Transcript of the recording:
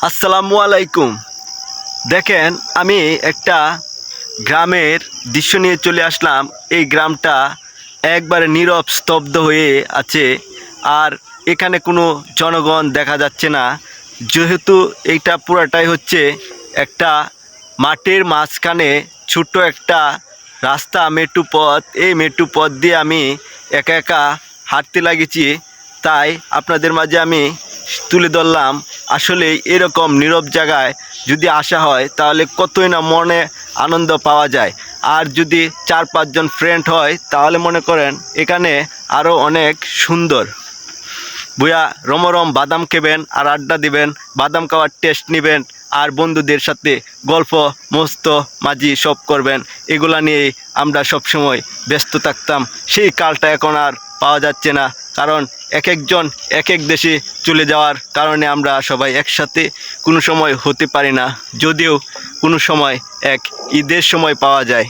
আসসালামু আলাইকুম। দেখেন, আমি একটা গ্রামের দৃশ্য নিয়ে চলে আসলাম। এই গ্রামটা একবারে নীরব স্তব্ধ হয়ে আছে, আর এখানে কোনো জনগণ দেখা যাচ্ছে না। যেহেতু এইটা পুরাটাই হচ্ছে একটা মাঠের মাঝখানে ছোট্ট একটা রাস্তা, মেট্রো পথ। এই মেট্রো পথ দিয়ে আমি একা একা হাঁটতে লাগেছি, তাই আপনাদের মাঝে আমি তুলে ধরলাম। আসলে এরকম নীরব জায়গায় যদি আসা হয় তাহলে কতই না মনে আনন্দ পাওয়া যায়। আর যদি 4-5 জন ফ্রেন্ড হয় তাহলে মনে করেন এখানে আরও অনেক সুন্দর। বুয়া রমরম বাদাম খেবেন আর আড্ডা দিবেন, বাদাম খাওয়ার টেস্ট নেবেন, আর বন্ধুদের সাথে গল্প মস্ত মাঝি সব করবেন। এগুলা নিয়েই আমরা সবসময় ব্যস্ত থাকতাম। সেই কালটা এখন আর পাওয়া যাচ্ছে না, কারণ এক একজন এক এক দেশে চলে যাওয়ার কারণে আমরা সবাই একসাথে কোনো সময় হতে পারি না, যদিও কোনো সময় এক ঈদের সময় পাওয়া যায়।